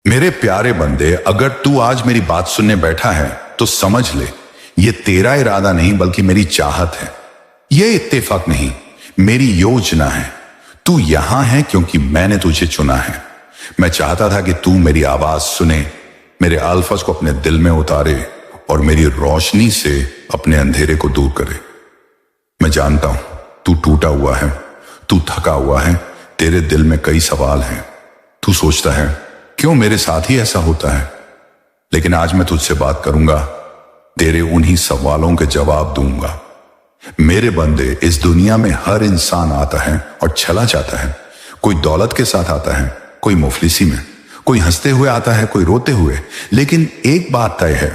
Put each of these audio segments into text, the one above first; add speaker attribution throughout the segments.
Speaker 1: मेरे प्यारे बंदे, अगर तू आज मेरी बात सुनने बैठा है तो समझ ले, ये तेरा इरादा नहीं बल्कि मेरी चाहत है। ये इत्तेफाक नहीं, मेरी योजना है। तू यहां है क्योंकि मैंने तुझे चुना है। मैं चाहता था कि तू मेरी आवाज सुने, मेरे अल्फाज को अपने दिल में उतारे और मेरी रोशनी से अपने अंधेरे को दूर करे। मैं जानता हूं तू टूटा हुआ है, तू थका हुआ है, तेरे दिल में कई सवाल हैं। तू सोचता है क्यों मेरे साथ ही ऐसा होता है, लेकिन आज मैं तुझसे बात करूंगा, तेरे उन्हीं सवालों के जवाब दूंगा। मेरे बंदे, इस दुनिया में हर इंसान आता है और चला जाता है। कोई दौलत के साथ आता है, कोई मुफलिसी में, कोई हंसते हुए आता है, कोई रोते हुए, लेकिन एक बात तय है,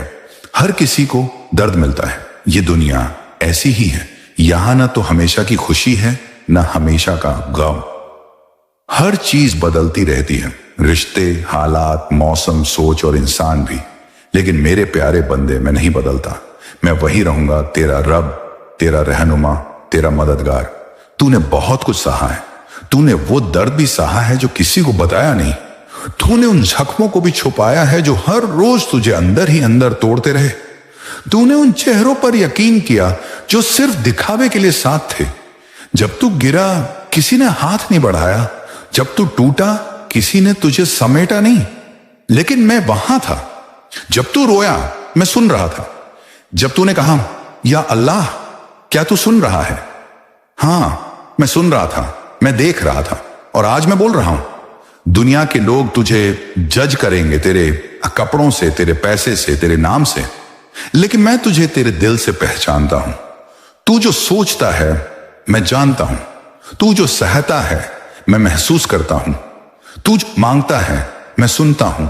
Speaker 1: हर किसी को दर्द मिलता है। ये दुनिया ऐसी ही है, यहां ना तो हमेशा की खुशी है ना हमेशा का गम। हर चीज बदलती रहती है, रिश्ते, हालात, मौसम, सोच और इंसान भी। लेकिन मेरे प्यारे बंदे, मैं नहीं बदलता। मैं वही रहूंगा, तेरा रब, तेरा रहनुमा, तेरा मददगार। तूने बहुत कुछ सहा है, तूने वो दर्द भी सहा है जो किसी को बताया नहीं। तूने उन जख्मों को भी छुपाया है जो हर रोज तुझे अंदर ही अंदर तोड़ते रहे। तूने उन चेहरों पर यकीन किया जो सिर्फ दिखावे के लिए साथ थे। जब तू गिरा, किसी ने हाथ नहीं बढ़ाया। जब तू टूटा, किसी ने तुझे समेटा नहीं, लेकिन मैं वहां था। जब तू रोया, मैं सुन रहा था। जब तूने कहा या अल्लाह, क्या तू सुन रहा है? हां, मैं सुन रहा था, मैं देख रहा था, और आज मैं बोल रहा हूं। दुनिया के लोग तुझे जज करेंगे तेरे कपड़ों से, तेरे पैसे से, तेरे नाम से, लेकिन मैं तुझे तेरे दिल से पहचानता हूं। तू जो सोचता है मैं जानता हूं, तू जो सहता है मैं महसूस करता हूं, तू जो मांगता है मैं सुनता हूं,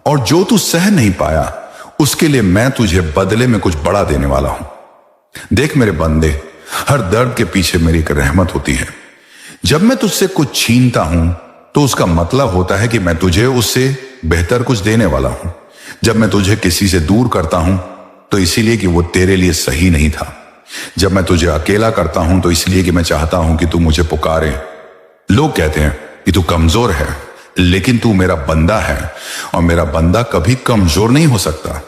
Speaker 1: और जो तू सह नहीं पाया उसके लिए मैं तुझे बदले में कुछ बड़ा देने वाला हूं। देख मेरे बंदे, हर दर्द के पीछे मेरी एक रहमत होती है। जब मैं तुझसे कुछ छीनता हूं तो उसका मतलब होता है कि मैं तुझे उससे बेहतर कुछ देने वाला हूं। जब मैं तुझे किसी से दूर करता हूं तो इसीलिए कि वो तेरे लिए सही नहीं था। जब मैं तुझे अकेला करता हूं तो इसलिए कि मैं चाहता हूं कि तू मुझे पुकारे। लोग कहते हैं कि तू कमजोर है, लेकिन तू मेरा बंदा है, और मेरा बंदा कभी कमजोर नहीं हो सकता।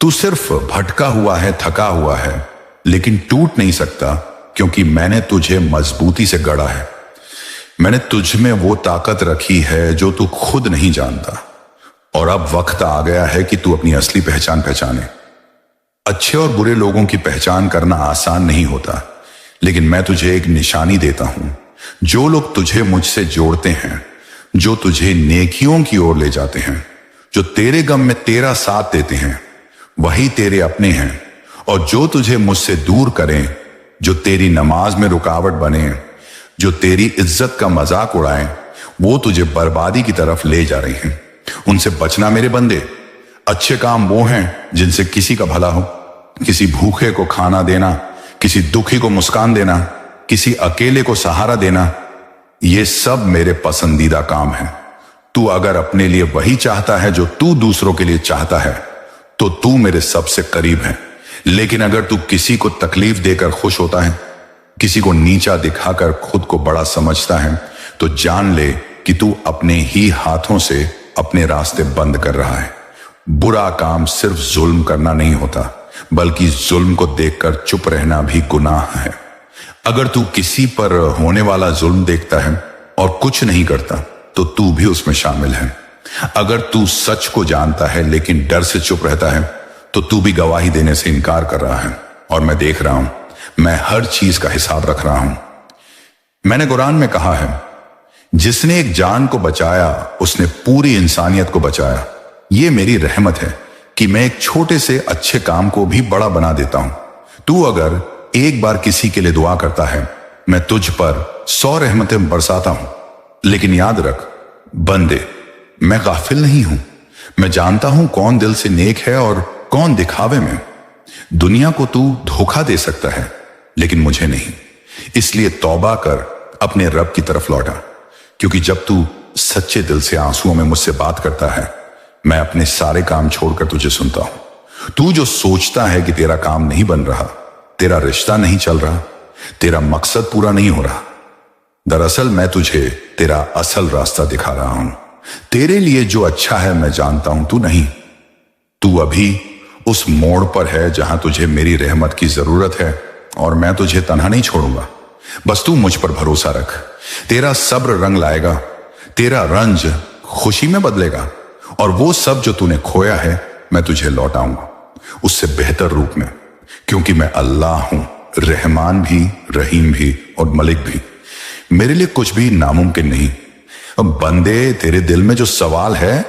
Speaker 1: तू सिर्फ भटका हुआ है, थका हुआ है, लेकिन टूट नहीं सकता, क्योंकि मैंने तुझे मजबूती से गढ़ा है। मैंने तुझ में वो ताकत रखी है जो तू खुद नहीं जानता। और अब वक्त आ गया है कि तू अपनी असली पहचान पहचाने। अच्छे और बुरे लोगों की पहचान करना आसान नहीं होता, लेकिन मैं तुझे एक निशानी देता हूं। जो लोग तुझे मुझसे जोड़ते हैं, जो तुझे नेकियों की ओर ले जाते हैं, जो तेरे गम में तेरा साथ देते हैं, वही तेरे अपने हैं। और जो तुझे मुझसे दूर करें, जो तेरी नमाज में रुकावट बने, जो तेरी इज्जत का मजाक उड़ाएं, वो तुझे बर्बादी की तरफ ले जा रहे हैं। उनसे बचना मेरे बंदे। अच्छे काम वो हैं जिनसे किसी का भला हो। किसी भूखे को खाना देना, किसी दुखी को मुस्कान देना, किसी अकेले को सहारा देना, ये सब मेरे पसंदीदा काम है। तू अगर अपने लिए वही चाहता है जो तू दूसरों के लिए चाहता है, तो तू मेरे सबसे करीब है। लेकिन अगर तू किसी को तकलीफ देकर खुश होता है, किसी को नीचा दिखाकर खुद को बड़ा समझता है, तो जान ले कि तू अपने ही हाथों से अपने रास्ते बंद कर रहा है। बुरा काम सिर्फ जुल्म करना नहीं होता, बल्कि जुल्म को देखकर चुप रहना भी गुनाह है। अगर तू किसी पर होने वाला जुल्म देखता है और कुछ नहीं करता, तो तू भी उसमें शामिल है। अगर तू सच को जानता है लेकिन डर से चुप रहता है, तो तू भी गवाही देने से इनकार कर रहा है। और मैं देख रहा हूं, मैं हर चीज का हिसाब रख रहा हूं। मैंने कुरान में कहा है, जिसने एक जान को बचाया उसने पूरी इंसानियत को बचाया। ये मेरी रहमत है कि मैं एक छोटे से अच्छे काम को भी बड़ा बना देता हूं। तू अगर एक बार किसी के लिए दुआ करता है, मैं तुझ पर 100 रहमतें बरसाता हूं। लेकिन याद रख बंदे, मैं गाफिल नहीं हूं। मैं जानता हूं कौन दिल से नेक है और कौन दिखावे में। दुनिया को तू धोखा दे सकता है, लेकिन मुझे नहीं। इसलिए तौबा कर, अपने रब की तरफ लौटा, क्योंकि जब तू सच्चे दिल से आंसुओं में मुझसे बात करता है, मैं अपने सारे काम छोड़कर तुझे सुनता हूं। तू जो सोचता है कि तेरा काम नहीं बन रहा, तेरा रिश्ता नहीं चल रहा, तेरा मकसद पूरा नहीं हो रहा, दरअसल मैं तुझे तेरा असल रास्ता दिखा रहा हूं। तेरे लिए जो अच्छा है मैं जानता हूं, तू नहीं। तू अभी उस मोड़ पर है जहां तुझे मेरी रहमत की जरूरत है, और मैं तुझे तन्हा नहीं छोड़ूंगा। बस तू मुझ पर भरोसा रख। तेरा सब्र रंग लाएगा, तेरा रंज खुशी में बदलेगा, और वो सब जो तूने खोया है मैं तुझे लौटाऊंगा उससे बेहतर रूप में, क्योंकि मैं अल्लाह हूं, रहमान भी, रहीम भी और मलिक भी। मेरे लिए कुछ भी नामुमकिन नहीं। अब बंदे, तेरे दिल में जो सवाल है,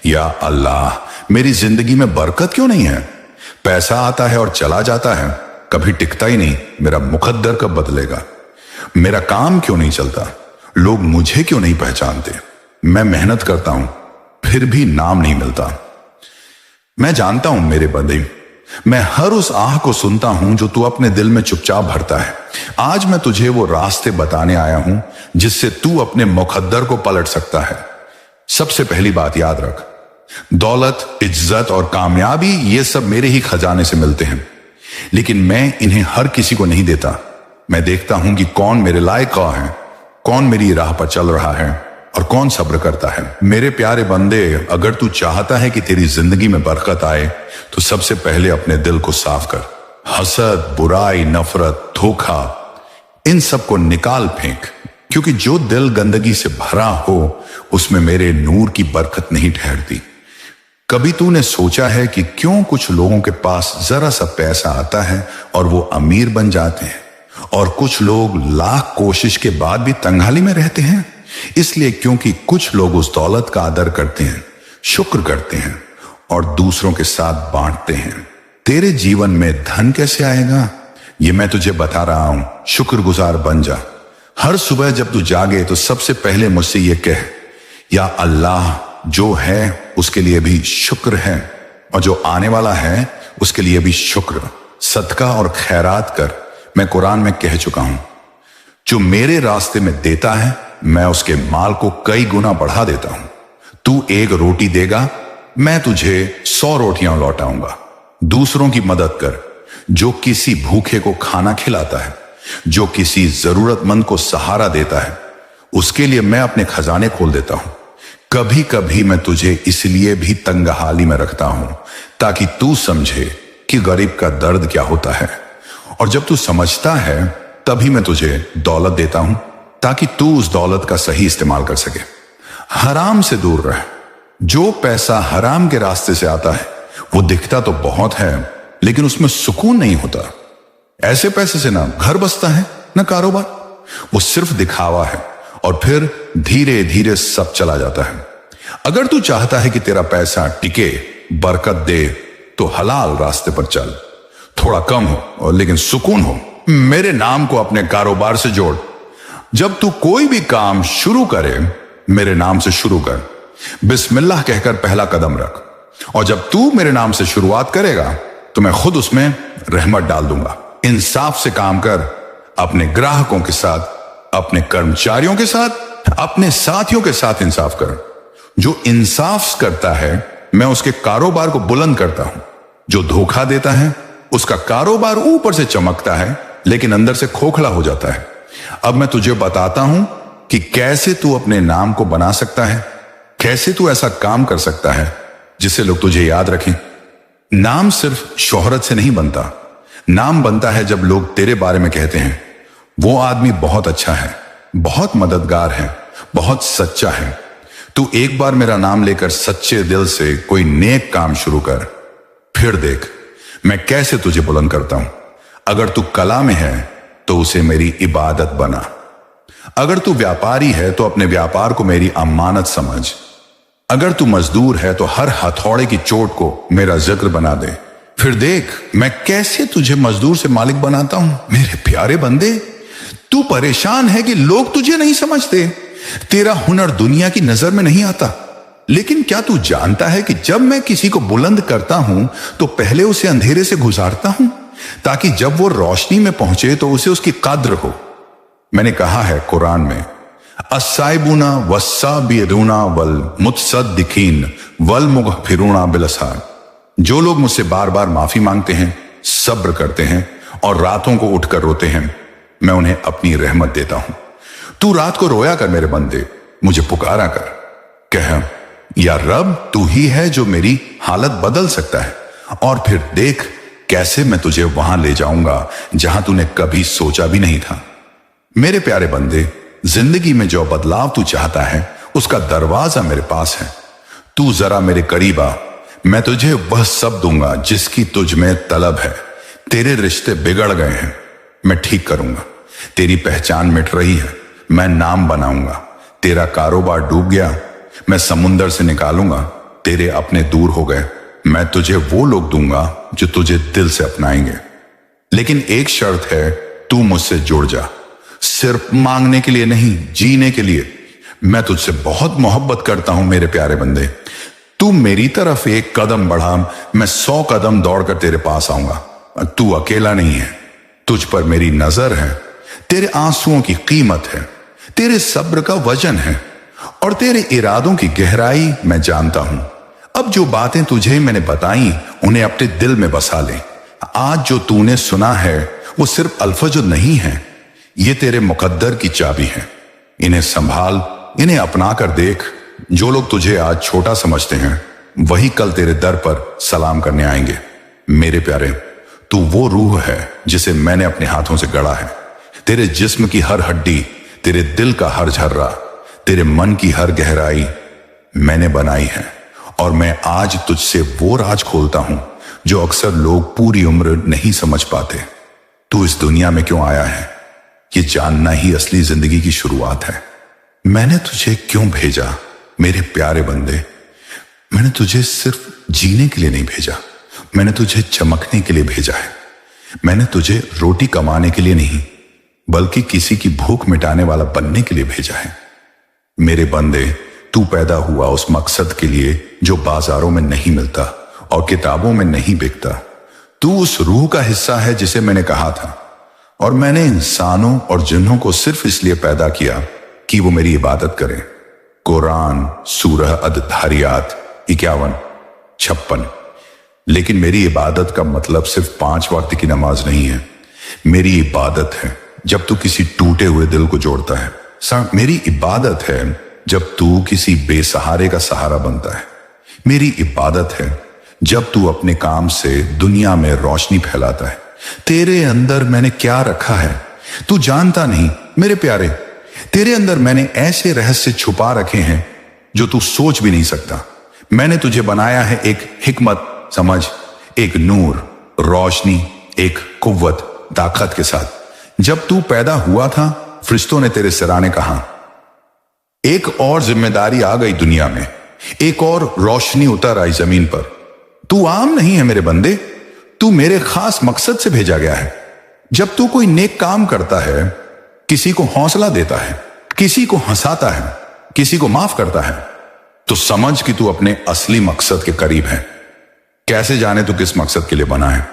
Speaker 1: या अल्लाह मेरी जिंदगी में बरकत क्यों नहीं है? पैसा आता है और चला जाता है, कभी टिकता ही नहीं। मेरा मुकद्दर कब बदलेगा? मेरा काम क्यों नहीं चलता? लोग मुझे क्यों नहीं पहचानते? मैं मेहनत करता हूं फिर भी नाम नहीं मिलता। मैं जानता हूं मेरे बंदे, मैं हर उस आह को सुनता हूं जो तू अपने दिल में चुपचाप भरता है। आज मैं तुझे वो रास्ते बताने आया हूं जिससे तू अपने मुकद्दर को पलट सकता है। सबसे पहली बात याद रख, दौलत, इज्जत और कामयाबी ये सब मेरे ही खजाने से मिलते हैं, लेकिन मैं इन्हें हर किसी को नहीं देता। मैं देखता हूं कि कौन मेरे लायक है, कौन मेरी राह पर चल रहा है और कौन सब्र करता है। मेरे प्यारे बंदे, अगर तू चाहता है कि तेरी जिंदगी में बरकत आए तो सबसे पहले अपने दिल को साफ कर। हसद, बुराई, नफरत, धोखा, इन सब को निकाल फेंक, क्योंकि जो दिल गंदगी से भरा हो उसमें मेरे नूर की बरकत नहीं ठहरती। कभी तूने सोचा है कि क्यों कुछ लोगों के पास जरा सा पैसा आता है और वो अमीर बन जाते हैं, और कुछ लोग लाख कोशिश के बाद भी तंगहाली में रहते हैं? इसलिए क्योंकि कुछ लोग उस दौलत का आदर करते हैं, शुक्र करते हैं और दूसरों के साथ बांटते हैं। तेरे जीवन में धन कैसे आएगा ये मैं तुझे बता रहा हूं। शुक्रगुजार बन जा। हर सुबह जब तू जागे तो सबसे पहले मुझसे ये कह, या अल्लाह, जो है उसके लिए भी शुक्र है, और जो आने वाला है उसके लिए भी शुक्र। सदका और खैरात कर। मैं कुरान में कह चुका हूं, जो मेरे रास्ते में देता है मैं उसके माल को कई गुना बढ़ा देता हूं। तू एक रोटी देगा, मैं तुझे 100 रोटियां लौटाऊंगा। दूसरों की मदद कर। जो किसी भूखे को खाना खिलाता है, जो किसी जरूरतमंद को सहारा देता है, उसके लिए मैं अपने खजाने खोल देता हूं। कभी कभी मैं तुझे इसलिए भी तंगहाली में रखता हूं ताकि तू समझे कि गरीब का दर्द क्या होता है, और जब तू समझता है तभी मैं तुझे दौलत देता हूं ताकि तू उस दौलत का सही इस्तेमाल कर सके। हराम से दूर रह। जो पैसा हराम के रास्ते से आता है वो दिखता तो बहुत है, लेकिन उसमें सुकून नहीं होता। ऐसे पैसे से ना घर बसता है ना कारोबार, वो सिर्फ दिखावा है, और फिर धीरे धीरे सब चला जाता है। अगर तू चाहता है कि तेरा पैसा टिके, बरकत दे, तो हलाल रास्ते पर चल। थोड़ा कम हो और लेकिन सुकून हो। मेरे नाम को अपने कारोबार से जोड़। जब तू कोई भी काम शुरू करे, मेरे नाम से शुरू कर। बिस्मिल्लाह कहकर पहला कदम रख, और जब तू मेरे नाम से शुरुआत करेगा तो मैं खुद उसमें रहमत डाल दूंगा। इंसाफ से काम कर। अपने ग्राहकों के साथ, अपने कर्मचारियों के साथ, अपने साथियों के साथ इंसाफ कर। जो इंसाफ करता है मैं उसके कारोबार को बुलंद करता हूं। जो धोखा देता है उसका कारोबार ऊपर से चमकता है लेकिन अंदर से खोखला हो जाता है। अब मैं तुझे बताता हूं कि कैसे तू अपने नाम को बना सकता है, कैसे तू ऐसा काम कर सकता है जिससे लोग तुझे याद रखें। नाम सिर्फ शोहरत से नहीं बनता। नाम बनता है जब लोग तेरे बारे में कहते हैं, वो आदमी बहुत अच्छा है, बहुत मददगार है, बहुत सच्चा है। तू एक बार मेरा नाम लेकर सच्चे दिल से कोई नेक काम शुरू कर, फिर देख मैं कैसे तुझे बुलंद करता हूं। अगर तू कला में है तो उसे मेरी इबादत बना। अगर तू व्यापारी है तो अपने व्यापार को मेरी अमानत समझ। अगर तू मजदूर है तो हर हथौड़े की चोट को मेरा जिक्र बना दे। फिर देख मैं कैसे तुझे मजदूर से मालिक बनाता हूं। मेरे प्यारे बंदे, तू परेशान है कि लोग तुझे नहीं समझते, तेरा हुनर दुनिया की नजर में नहीं आता। लेकिन क्या तू जानता है कि जब मैं किसी को बुलंद करता हूं तो पहले उसे अंधेरे से गुजारता हूं, ताकि जब वो रोशनी में पहुंचे तो उसे उसकी कद्र हो। मैंने कहा है कुरान में, अस्साइबुना वस्साबिरूना वल मुतसद्दिकीन वल मुगफिरूना बिलअसार। जो लोग मुझसे बार बार माफी मांगते हैं, सब्र करते हैं और रातों को उठकर रोते हैं, मैं उन्हें अपनी रहमत देता हूं। तू रात को रोया कर मेरे बंदे, मुझे पुकारा कर। कह, या रब तू ही है जो मेरी हालत बदल सकता है, और फिर देख कैसे मैं तुझे वहां ले जाऊंगा जहां तूने कभी सोचा भी नहीं था। मेरे प्यारे बंदे, जिंदगी में जो बदलाव तू चाहता है उसका दरवाजा मेरे पास है। तू जरा मेरे करीब आ, मैं तुझे वह सब दूंगा जिसकी तुझ में तलब है। तेरे रिश्ते बिगड़ गए हैं, मैं ठीक करूंगा। तेरी पहचान मिट रही है, मैं नाम बनाऊंगा। तेरा कारोबार डूब गया, मैं समुंदर से निकालूंगा। तेरे अपने दूर हो गए, मैं तुझे वो लोग दूंगा जो तुझे दिल से अपनाएंगे। लेकिन एक शर्त है, तू मुझसे जुड़ जा, सिर्फ मांगने के लिए नहीं, जीने के लिए। मैं तुझसे बहुत मोहब्बत करता हूं मेरे प्यारे बंदे। तू मेरी तरफ एक कदम बढ़ा, मैं 100 कदम दौड़कर तेरे पास आऊंगा। तू अकेला नहीं है, तुझ पर मेरी नजर है। तेरे आंसुओं की कीमत है, तेरे सब्र का वजन है, और तेरे इरादों की गहराई मैं जानता हूं। अब जो बातें तुझे मैंने बताई उन्हें अपने दिल में बसा ले। आज जो तूने सुना है वो सिर्फ अल्फाज नहीं है, ये तेरे मुकद्दर की चाबी है। इन्हें संभाल, इन्हें अपना कर देख। जो लोग तुझे आज छोटा समझते हैं वही कल तेरे दर पर सलाम करने आएंगे। मेरे प्यारे, तू वो रूह है जिसे मैंने अपने हाथों से गढ़ा है। तेरे जिस्म की हर हड्डी, तेरे दिल का हर झर्रा, तेरे मन की हर गहराई मैंने बनाई है। और मैं आज तुझसे वो राज खोलता हूं जो अक्सर लोग पूरी उम्र नहीं समझ पाते। तू इस दुनिया में क्यों आया है, ये जानना ही असली जिंदगी की शुरुआत है। मैंने तुझे क्यों भेजा मेरे प्यारे बंदे? मैंने तुझे सिर्फ जीने के लिए नहीं भेजा, मैंने तुझे चमकने के लिए भेजा है। मैंने तुझे रोटी कमाने के लिए नहीं, बल्कि किसी की भूख मिटाने वाला बनने के लिए भेजा है। मेरे बंदे, तू पैदा हुआ उस मकसद के लिए जो बाजारों में नहीं मिलता और किताबों में नहीं बिकता। तू उस रूह का हिस्सा है जिसे मैंने कहा था, और मैंने इंसानों और जिन्हों को सिर्फ इसलिए पैदा किया कि वो मेरी इबादत करें। कुरान सूरह अद-धारियात 51-56। लेकिन मेरी इबादत का मतलब सिर्फ 5 वक्त की नमाज नहीं है। मेरी इबादत है जब तू किसी टूटे हुए दिल को जोड़ता है। मेरी इबादत है जब तू किसी बेसहारे का सहारा बनता है। मेरी इबादत है जब तू अपने काम से दुनिया में रोशनी फैलाता है। तेरे अंदर मैंने क्या रखा है तू जानता नहीं मेरे प्यारे। तेरे अंदर मैंने ऐसे रहस्य छुपा रखे हैं जो तू सोच भी नहीं सकता। मैंने तुझे बनाया है एक हिकमत, समझ, एक नूर, रोशनी, एक कुव्वत, ताकत के साथ। जब तू पैदा हुआ था, फरिश्तों ने तेरे सिराने कहा, एक और जिम्मेदारी आ गई दुनिया में, एक और रोशनी उतर आई जमीन पर। तू आम नहीं है मेरे बंदे, तू मेरे खास मकसद से भेजा गया है। जब तू कोई नेक काम करता है, किसी को हौसला देता है, किसी को हंसाता है, किसी को माफ करता है, तो समझ कि तू अपने असली मकसद के करीब है। कैसे जाने तू किस मकसद के लिए बना है?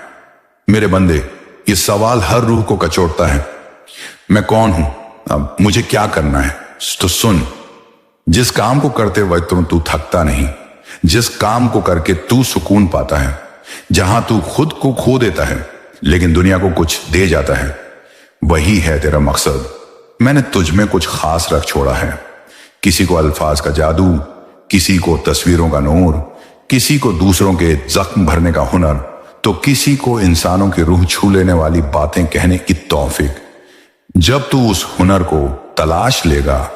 Speaker 1: मेरे बंदे, ये सवाल हर रूह को कचोटता है। मैं कौन हूं, अब मुझे क्या करना है? तो सुन, जिस काम को करते वक्त तू थकता नहीं, जिस काम को करके तू सुकून पाता है, जहां तू खुद को खो देता है लेकिन दुनिया को कुछ दे जाता है, वही है तेरा मकसद। मैंने तुझ में कुछ खास रख छोड़ा है। किसी को अल्फाज का जादू, किसी को तस्वीरों का नूर, किसी को दूसरों के जख्म भरने का हुनर, तो किसी को इंसानों की रूह छू लेने वाली बातें कहने की तौफीक। जब तू उस हुनर को तलाश लेगा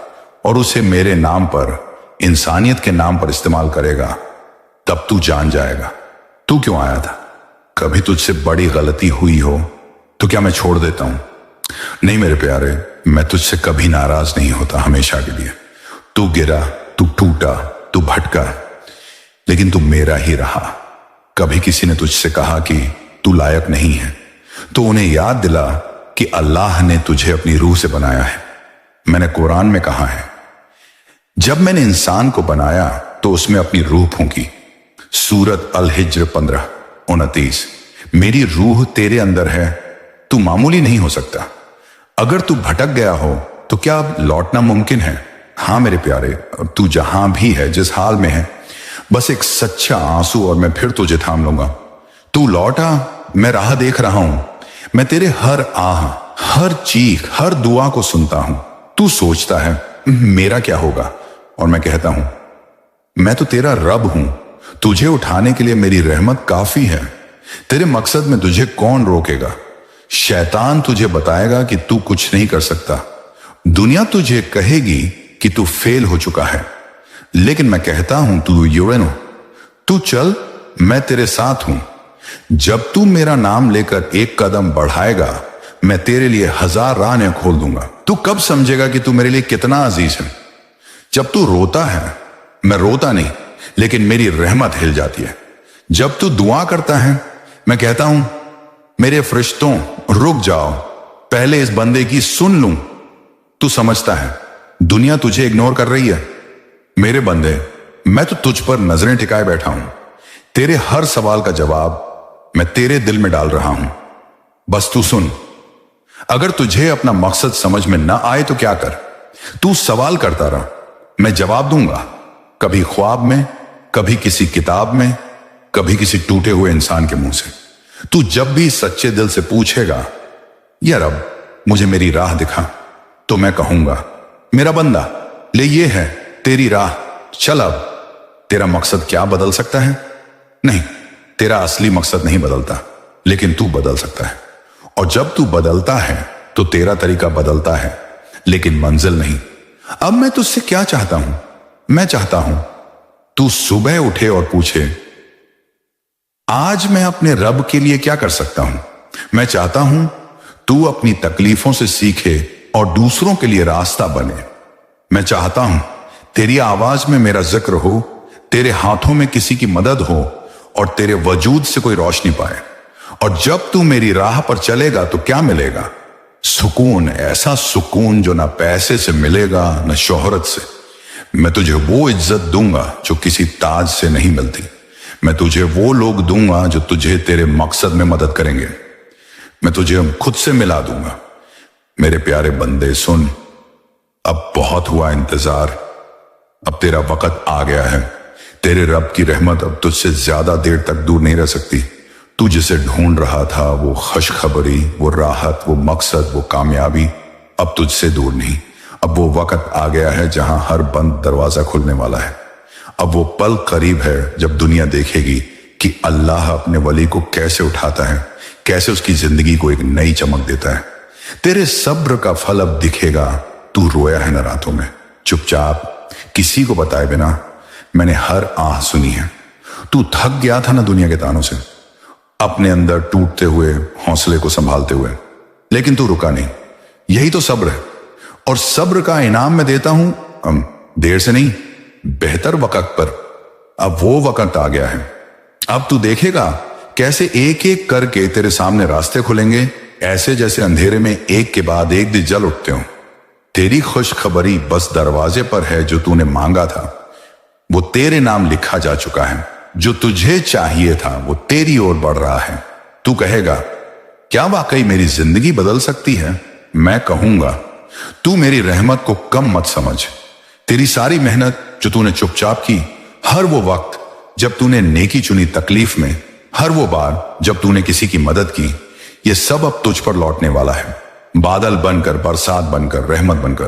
Speaker 1: और उसे मेरे नाम पर, इंसानियत के नाम पर इस्तेमाल करेगा, तब तू जान जाएगा तू क्यों आया था। कभी तुझसे बड़ी गलती हुई हो तो क्या मैं छोड़ देता हूं? नहीं मेरे प्यारे, मैं तुझसे कभी नाराज नहीं होता, हमेशा के लिए। तू गिरा, तू टूटा, तू भटका, लेकिन तू मेरा ही रहा। कभी किसी ने तुझसे कहा कि तू लायक नहीं है, तो उन्हें याद दिला कि अल्लाह ने तुझे अपनी रूह से बनाया है। मैंने कुरान में कहा है, जब मैंने इंसान को बनाया तो उसमें अपनी रूह फूंकी। सूरत अल-हिज्र 15-29। मेरी रूह तेरे अंदर है, तू मामूली नहीं हो सकता। अगर तू भटक गया हो तो क्या अब लौटना मुमकिन है? हां मेरे प्यारे, तू जहां भी है, जिस हाल में है, बस एक सच्चा आंसू और मैं फिर तुझे थाम लूंगा। तू लौटा, मैं राह देख रहा हूं। मैं तेरे हर आह, हर चीख, हर दुआ को सुनता हूं। तू सोचता है मेरा क्या होगा, और मैं कहता हूं मैं तो तेरा रब हूं, तुझे उठाने के लिए मेरी रहमत काफी है। तेरे मकसद में तुझे कौन रोकेगा? शैतान तुझे बताएगा कि तू कुछ नहीं कर सकता। दुनिया तुझे कहेगी कि तू फेल हो चुका है, लेकिन मैं कहता हूं तू यूरेनो, तू चल, मैं तेरे साथ हूं। जब तू मेरा नाम लेकर एक कदम बढ़ाएगा, मैं तेरे लिए 1000 राहें खोल दूंगा। तू कब समझेगा कि तू मेरे लिए कितना अजीज है? जब तू रोता है, मैं रोता नहीं, लेकिन मेरी रहमत हिल जाती है। जब तू दुआ करता है, मैं कहता हूं मेरे फरिश्तों रुक जाओ, पहले इस बंदे की सुन लूं। तू समझता है दुनिया तुझे इग्नोर कर रही है? मेरे बंदे, मैं तो तुझ पर नजरें टिकाए बैठा हूं। तेरे हर सवाल का जवाब मैं तेरे दिल में डाल रहा हूं, बस तू सुन। अगर तुझे अपना मकसद समझ में ना आए तो क्या कर? तू सवाल करता रहा, मैं जवाब दूंगा। कभी ख्वाब में, कभी किसी किताब में, कभी किसी टूटे हुए इंसान के मुंह से। तू जब भी सच्चे दिल से पूछेगा, या रब मुझे मेरी राह दिखा, तो मैं कहूंगा मेरा बंदा, ले ये है तेरी राह, चल अब। तेरा मकसद क्या बदल सकता है? नहीं, तेरा असली मकसद नहीं बदलता, लेकिन तू बदल सकता है। और जब तू बदलता है तो तेरा तरीका बदलता है, लेकिन मंजिल नहीं। अब मैं तुझसे क्या चाहता हूं? मैं चाहता हूं तू सुबह उठे और पूछे, आज मैं अपने रब के लिए क्या कर सकता हूं? मैं चाहता हूं तू अपनी तकलीफों से सीखे और दूसरों के लिए रास्ता बने। मैं चाहता हूं तेरी आवाज में मेरा जिक्र हो, तेरे हाथों में किसी की मदद हो और तेरे वजूद से कोई रोशनी पाए। और जब तू मेरी राह पर चलेगा तो क्या मिलेगा? सुकून, ऐसा सुकून जो ना पैसे से मिलेगा न शोहरत से। मैं तुझे वो इज्जत दूंगा जो किसी ताज से नहीं मिलती। मैं तुझे वो लोग दूंगा जो तुझे तेरे मकसद में मदद करेंगे। मैं तुझे खुद से मिला दूंगा। मेरे प्यारे बंदे सुन, अब बहुत हुआ इंतजार, अब तेरा वक्त आ गया है। तेरे रब की रहमत अब तुझसे ज्यादा देर तक दूर नहीं रह सकती। तू जिसे ढूंढ रहा था, वो खुशखबरी, वो राहत, वो मकसद, वो कामयाबी, अब तुझसे दूर नहीं। अब वो वक्त आ गया है जहां हर बंद दरवाजा खुलने वाला है। अब वो पल करीब है जब दुनिया देखेगी कि अल्लाह अपने वली को कैसे उठाता है, कैसे उसकी जिंदगी को एक नई चमक देता है। तेरे सब्र का फल अब दिखेगा। तू रोया है न रातों में, चुपचाप, किसी को बताए बिना। मैंने हर आह सुनी है। तू थक गया था ना दुनिया के तानों से, अपने अंदर टूटते हुए हौसले को संभालते हुए, लेकिन तू रुका नहीं। यही तो सब्र है, और सब्र का इनाम मैं देता हूं देर से नहीं, बेहतर वक्त पर। अब वो वक्त आ गया है। अब तू देखेगा कैसे एक एक करके तेरे सामने रास्ते खुलेंगे, ऐसे जैसे अंधेरे में एक के बाद एक दिन जल उठते हो। तेरी खुशखबरी बस दरवाजे पर है। जो तूने मांगा था वो तेरे नाम लिखा जा चुका है। जो तुझे चाहिए था वो तेरी ओर बढ़ रहा है। तू कहेगा, क्या वाकई मेरी जिंदगी बदल सकती है? मैं कहूंगा, तू मेरी रहमत को कम मत समझ। तेरी सारी मेहनत जो तूने चुपचाप की, हर वो वक्त जब तूने नेकी चुनी तकलीफ में, हर वो बार जब तूने किसी की मदद की, ये सब अब तुझ पर लौटने वाला है। बादल बनकर, बरसात बनकर, रहमत बनकर।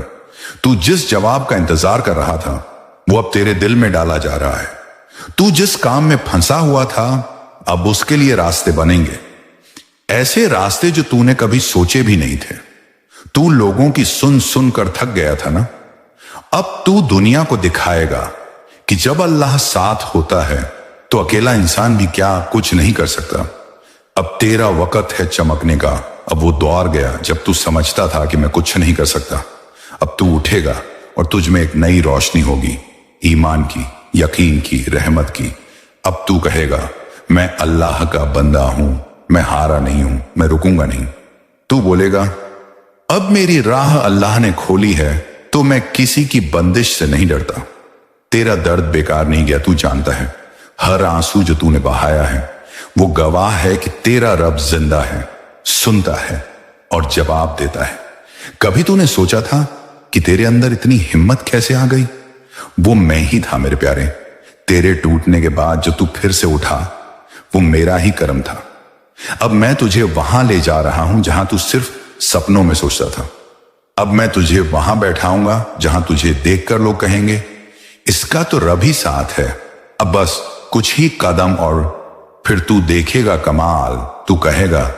Speaker 1: तू जिस जवाब का इंतजार कर रहा था वो अब तेरे दिल में डाला जा रहा है। तू जिस काम में फंसा हुआ था, अब उसके लिए रास्ते बनेंगे। ऐसे रास्ते जो तूने कभी सोचे भी नहीं थे। तू लोगों की सुन सुन कर थक गया था ना, अब तू दुनिया को दिखाएगा कि जब अल्लाह साथ होता है तो अकेला इंसान भी क्या कुछ नहीं कर सकता। अब तेरा वक्त है चमकने का। अब वो दौर गया जब तू समझता था कि मैं कुछ नहीं कर सकता। अब तू उठेगा और तुझ में एक नई रोशनी होगी, ईमान की, यकीन की, रहमत की। अब तू कहेगा, मैं अल्लाह का बंदा हूं, मैं हारा नहीं हूं, मैं रुकूंगा नहीं। तू बोलेगा, अब मेरी राह अल्लाह ने खोली है तो मैं किसी की बंदिश से नहीं डरता। तेरा दर्द बेकार नहीं गया, तू जानता है। हर आंसू जो तूने बहाया है वो गवाह है कि तेरा रब जिंदा है, सुनता है और जवाब देता है। कभी तूने सोचा था कि तेरे अंदर इतनी हिम्मत कैसे आ गई? वो मैं ही था मेरे प्यारे। तेरे टूटने के बाद जो तू फिर से उठा वो मेरा ही कर्म था। अब मैं तुझे वहां ले जा रहा हूं जहां तू सिर्फ सपनों में सोचता था। अब मैं तुझे वहां बैठाऊंगा जहां तुझे देखकर लोग कहेंगे, इसका तो रब ही साथ है। अब बस कुछ ही कदम और फिर तू देखेगा कमाल। तू कहेगा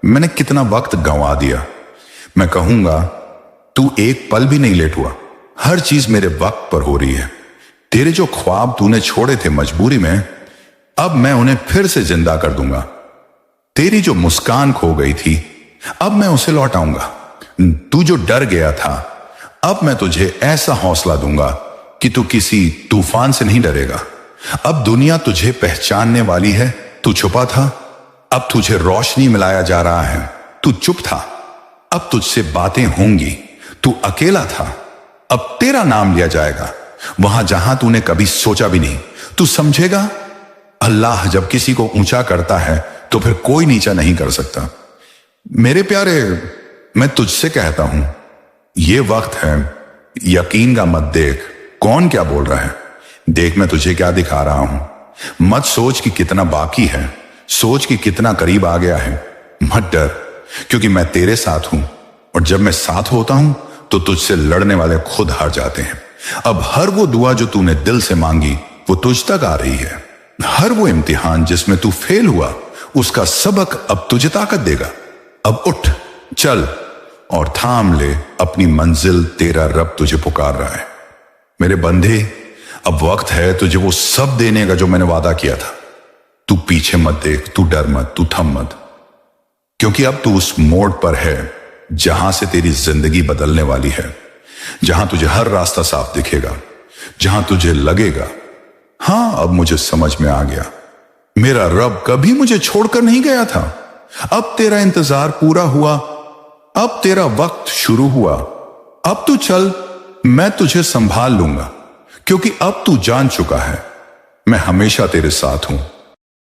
Speaker 1: मैंने कितना वक्त गंवा दिया। मैं कहूंगा तू एक पल भी नहीं लेट हुआ। हर चीज मेरे वक्त पर हो रही है। तेरे जो ख्वाब तूने छोड़े थे मजबूरी में, अब मैं उन्हें फिर से जिंदा कर दूंगा। तेरी जो मुस्कान खो गई थी, अब मैं उसे लौटाऊंगा। तू जो डर गया था, अब मैं तुझे ऐसा हौसला दूंगा कि तू किसी तूफान से नहीं डरेगा। अब दुनिया तुझे पहचानने वाली है। तू छुपा था, अब तुझे रोशनी मिलाया जा रहा है। तू चुप था, अब तुझसे बातें होंगी। तू अकेला था, अब तेरा नाम लिया जाएगा वहां जहां तूने कभी सोचा भी नहीं। तू समझेगा अल्लाह जब किसी को ऊंचा करता है तो फिर कोई नीचा नहीं कर सकता। मेरे प्यारे, मैं तुझसे कहता हूं, ये वक्त है यकीन का। मत देख कौन क्या बोल रहा है, देख मैं तुझे क्या दिखा रहा हूं। मत सोच कि कितना बाकी है, सोच कि कितना करीब आ गया है। मत डर, क्योंकि मैं तेरे साथ हूं, और जब मैं साथ होता हूं तो तुझसे लड़ने वाले खुद हार जाते हैं। अब हर वो दुआ जो तूने दिल से मांगी वो तुझ तक आ रही है। हर वो इम्तिहान जिसमें तू फेल हुआ, उसका सबक अब तुझे ताकत देगा। अब उठ, चल और थाम ले अपनी मंजिल। तेरा रब तुझे पुकार रहा है। मेरे बंदे, अब वक्त है तुझे वो सब देने का जो मैंने वादा किया था। तू पीछे मत देख, तू डर मत, तू थम मत, क्योंकि अब तू उस मोड़ पर है जहां से तेरी जिंदगी बदलने वाली है। जहां तुझे हर रास्ता साफ दिखेगा, जहां तुझे लगेगा हां अब मुझे समझ में आ गया, मेरा रब कभी मुझे छोड़कर नहीं गया था। अब तेरा इंतजार पूरा हुआ, अब तेरा वक्त शुरू हुआ। अब तू चल, मैं तुझे संभाल लूंगा, क्योंकि अब तू जान चुका है मैं हमेशा तेरे साथ हूं।